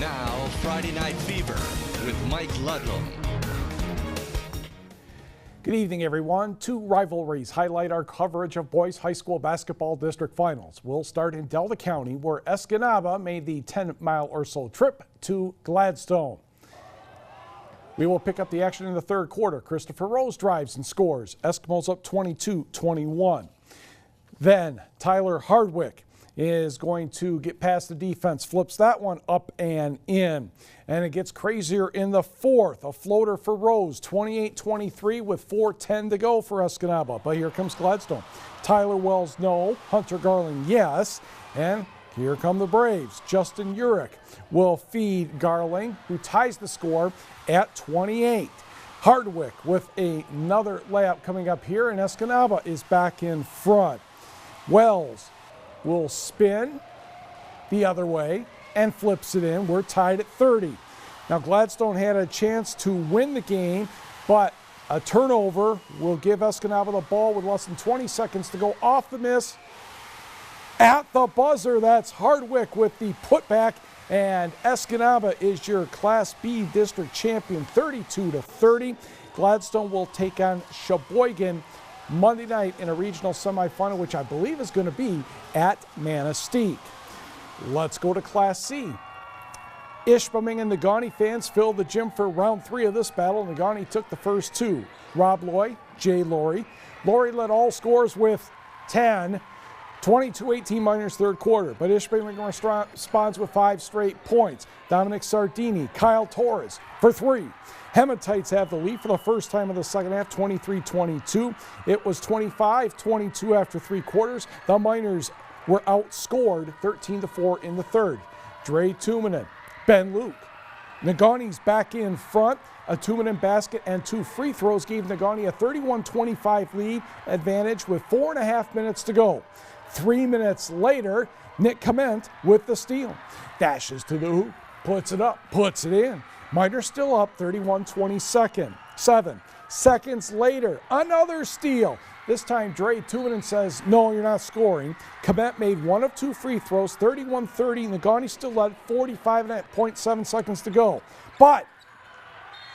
Now, Friday Night Fever with Mike Ludlam. Good evening, everyone. Two rivalries highlight our coverage of boys high school basketball district finals. We'll start in Delta County, where Escanaba made the 10-mile or so trip to Gladstone. We will pick up the action in the third quarter. Christopher Rose drives and scores. Eskimos up 22-21. Then Tyler Hardwick is going to get past the defense, flips that one up and in. And it gets crazier in the fourth. A floater for Rose, 28-23 with 4:10 to go for Escanaba. But here comes Gladstone. Tyler Wells, no. Hunter Garland, yes. And here come the Braves. Justin Urich will feed Garling, who ties the score at 28. Hardwick with another layup coming up here, and Escanaba is back in front. Wells will spin the other way and flips it in. We're tied at 30. Now Gladstone had a chance to win the game, but a turnover will give Escanaba the ball with less than 20 seconds to go. Off the miss. At the buzzer, that's Hardwick with the putback, and Escanaba is your Class B district champion, 32-30. Gladstone will take on Sheboygan Monday night in a regional semifinal, which I believe is going to be at Manistee. Let's go to Class C. Ishpeming and Negaunee fans filled the gym for round 3 of this battle. Negaunee took the first 2. Rob Loy, Jay Laurie. Laurie led all scores with 10. 22-18 Miners third quarter, but Ishpeming responds with 5 straight points. Dominic Sardini, Kyle Torres for 3. Hematites have the lead for the first time in the second half, 23-22. It was 25-22 after 3 quarters. The Miners were outscored 13-4 in the third. Dre Tumanen, Ben Luke. Negaunee's back in front. A Tumanen basket and 2 free throws gave Negaunee a 31-25 lead advantage with 4.5 minutes to go. 3 minutes later, Nick Clement with the steal. Dashes to the hoop, puts it up, puts it in. Miners still up 31-27. 7 seconds later, another steal. This time, Dre Tumanen says, no, you're not scoring. Clement made 1 of 2 free throws, 31-30. Negaunee still led, 45.7 seconds to go. But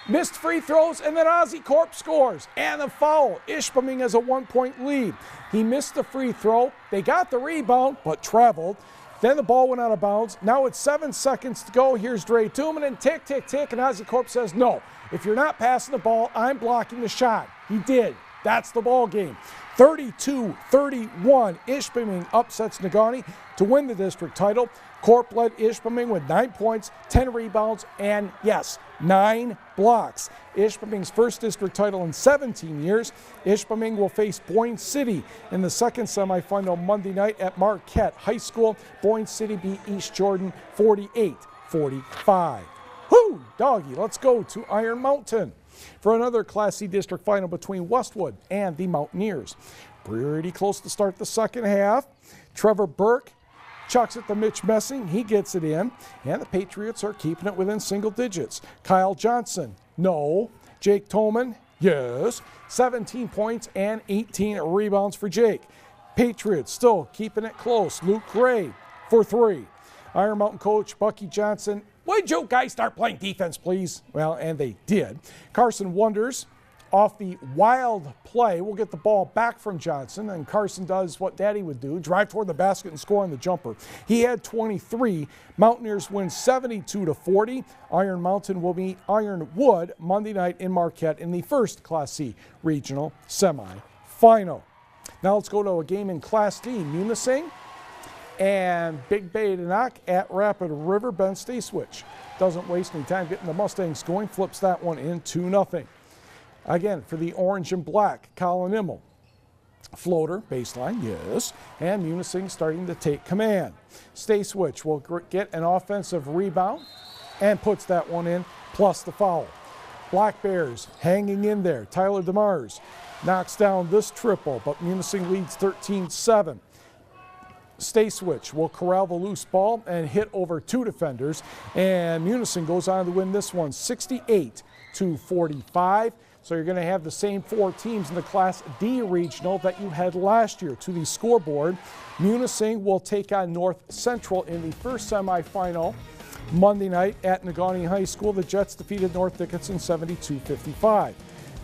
missed free throws, and then Ozzie Corp scores. And the foul. Ishpeming has a 1-point lead. He missed the free throw. They got the rebound, but traveled. Then the ball went out of bounds. Now it's 7 seconds to go. Here's Dre Tumanen. Tick, tick, tick. And Ozzie Corp says, no, if you're not passing the ball, I'm blocking the shot. He did. That's the ball game. 32-31. Ishpeming upsets Negaunee to win the district title. Corp led Ishpeming with 9 points, 10 rebounds, and yes, 9 blocks. Ishpeming's first district title in 17 years. Ishpeming will face Boyne City in the second semifinal Monday night at Marquette High School. Boyne City beat East Jordan 48-45. Whoo, doggy, let's go to Iron Mountain for another Class C district final between Westwood and the Mountaineers. Pretty close to start the second half. Trevor Burke chucks it to Mitch Messing. He gets it in, and the Patriots are keeping it within single digits. Kyle Johnson, no. Jake Tolman, yes. 17 points and 18 rebounds for Jake. Patriots still keeping it close. Luke Gray for 3. Iron Mountain coach Bucky Johnson, would you guys start playing defense, please? Well, and they did. Carson Wonders, off the wild play, will get the ball back from Johnson, and Carson does what Daddy would do, drive toward the basket and score on the jumper. He had 23. Mountaineers win 72-40. Iron Mountain will meet Ironwood Monday night in Marquette in the first Class C regional semi-final. Now let's go to a game in Class D. Munising and Big Bay Denac at Rapid River. Ben Stayswitch doesn't waste any time getting the Mustangs going, flips that one in 2-0. Again, for the orange and black, Colin Immel. Floater, baseline, yes. And Munising starting to take command. Stayswitch will get an offensive rebound and puts that one in, plus the foul. Black Bears hanging in there. Tyler DeMars knocks down this triple, but Munising leads 13-7. Stayswitch will corral the loose ball and hit over 2 defenders. And Munising goes on to win this one 68-45. So you're going to have the same 4 teams in the Class D regional that you had last year to the scoreboard. Munising will take on North Central in the first semifinal Monday night at Negaunee High School, the Jets defeated North Dickinson 72-55.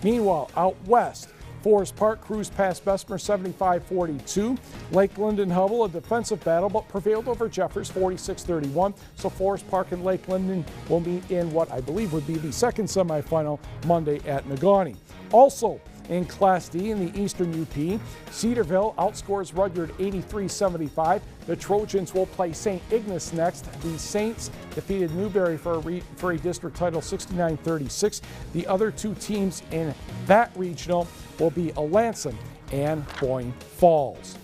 Meanwhile, out west, Forest Park cruised past Bessemer 75-42. Lakeland and Hubble, a defensive battle, but prevailed over Jeffers 46-31. So Forest Park and Lake Linden will meet in what I believe would be the second semifinal Monday at Negaunee. Also in Class D in the Eastern UP, Cedarville outscores Rudyard 83-75. The Trojans will play St. Ignace next. The Saints defeated Newberry for a district title 69-36. The other two teams in that regional will be Alanson and Boyne Falls.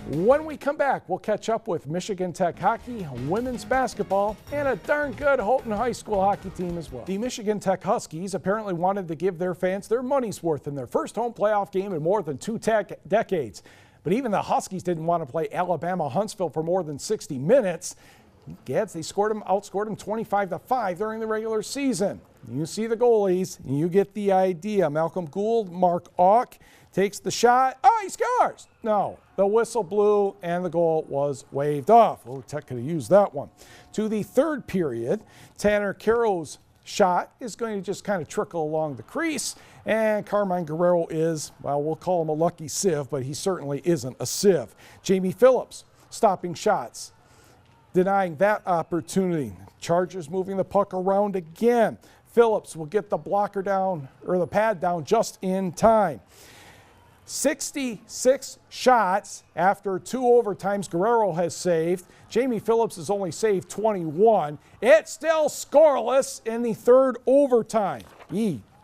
When we come back, we'll catch up with Michigan Tech hockey, women's basketball, and a darn good Houghton High School hockey team as well. The Michigan Tech Huskies apparently wanted to give their fans their money's worth in their first home playoff game in more than 2 decades. But even the Huskies didn't want to play Alabama Huntsville for more than 60 minutes. Gads, they outscored them 25-5 during the regular season. You see the goalies, and you get the idea. Malcolm Gould, Mark Auk takes the shot. Oh, he scores! No, the whistle blew, and the goal was waved off. Oh, Tech could have used that one. To the third period, Tanner Caro's shot is going to just kind of trickle along the crease, and Carmine Guerrero is, well, we'll call him a lucky sieve, but he certainly isn't a sieve. Jamie Phillips stopping shots, denying that opportunity. Chargers moving the puck around again. Phillips will get the blocker down, or the pad down, just in time. 66 shots after 2 overtimes Guerrero has saved. Jamie Phillips has only saved 21. It's still scoreless in the third overtime.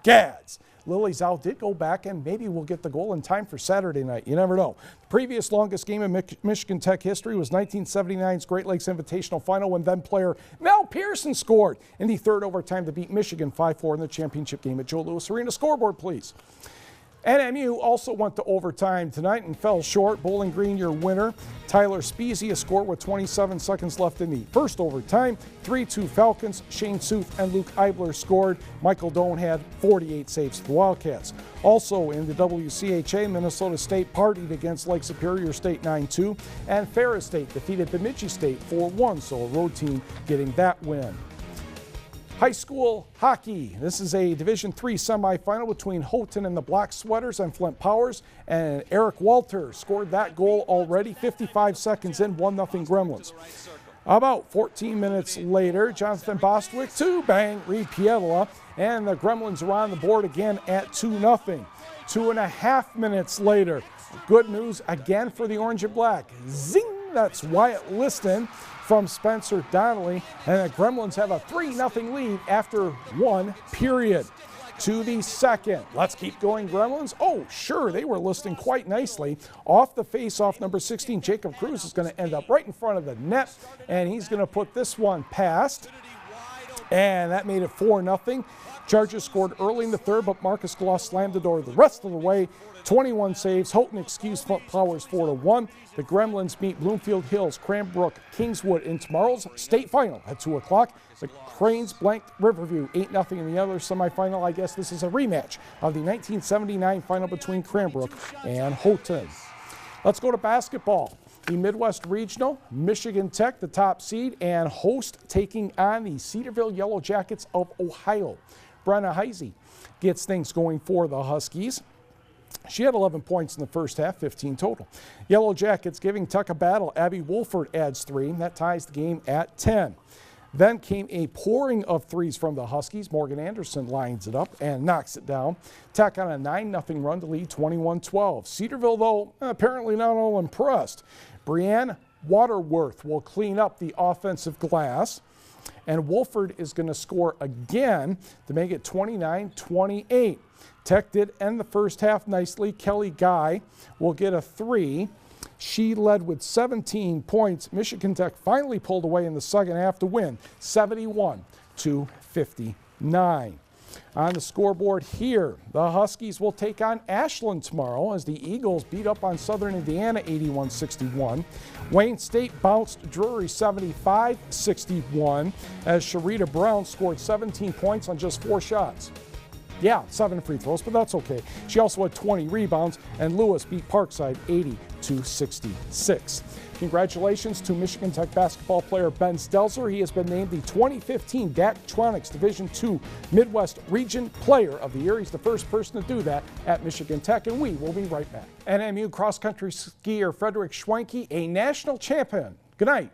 Gads. Lily's out did go back, and maybe we'll get the goal in time for Saturday night. You never know. The previous longest game in Michigan Tech history was 1979's Great Lakes Invitational Final, when then player Mel Pearson scored in the third overtime to beat Michigan 5-4 in the championship game at Joe Louis Arena. Scoreboard, please. NMU also went to overtime tonight and fell short. Bowling Green, your winner. Tyler Spezia scored with 27 seconds left in the first overtime. 3-2 Falcons. Shane Suth and Luke Eibler scored. Michael Doan had 48 saves for the Wildcats. Also in the WCHA, Minnesota State partied against Lake Superior State 9-2, and Ferris State defeated Bemidji State 4-1, so a road team getting that win. High school hockey. This is a Division III semifinal between Houghton and the Black Sweaters and Flint Powers, and Eric Walter scored that goal already 55 seconds in, 1-0 Gremlins. About 14 minutes later, Jonathan Bostwick to bang Reed Pietola, and the Gremlins are on the board again at 2-0. 2.5 minutes later, good news again for the Orange and Black. Zing! That's Wyatt Liston from Spencer Donnelly, and the Gremlins have a 3-0 lead after 1 period. To the second. Let's keep going, Gremlins. Oh, sure, they were listing quite nicely. Off the face-off, number 16, Jacob Cruz, is going to end up right in front of the net, and he's going to put this one past, and that made it 4-0. Chargers scored early in the third, but Marcus Gloss slammed the door the rest of the way. 21 saves. Houghton excused Flint Powers 4-1. The Gremlins meet Bloomfield Hills, Cranbrook, Kingswood in tomorrow's state final at 2 o'clock. The Cranes blanked Riverview 8-0 in the other semifinal. I guess this is a rematch of the 1979 final between Cranbrook and Houghton. Let's go to basketball. The Midwest Regional, Michigan Tech, the top seed, and host taking on the Cedarville Yellow Jackets of Ohio. Brenna Heisey gets things going for the Huskies. She had 11 points in the first half, 15 total. Yellow Jackets giving Tech a battle. Abby Wolford adds 3. That ties the game at 10. Then came a pouring of threes from the Huskies. Morgan Anderson lines it up and knocks it down. Tech on a 9-0 run to lead 21-12. Cedarville, though, apparently not all impressed. Brianne Waterworth will clean up the offensive glass, and Wolford is going to score again to make it 29-28. Tech did end the first half nicely. Kelly Guy will get a 3. She led with 17 points. Michigan Tech finally pulled away in the second half to win 71-59. On the scoreboard here, the Huskies will take on Ashland tomorrow as the Eagles beat up on Southern Indiana 81-61. Wayne State bounced Drury 75-61 as Sharita Brown scored 17 points on just 4 shots. Yeah, 7 free throws, but that's okay. She also had 20 rebounds, and Lewis beat Parkside 80-66. Congratulations to Michigan Tech basketball player Ben Stelzer. He has been named the 2015 Daktronics Division II Midwest Region Player of the Year. He's the first person to do that at Michigan Tech, and we will be right back. NMU cross-country skier Frederick Schwenke, a national champion. Good night.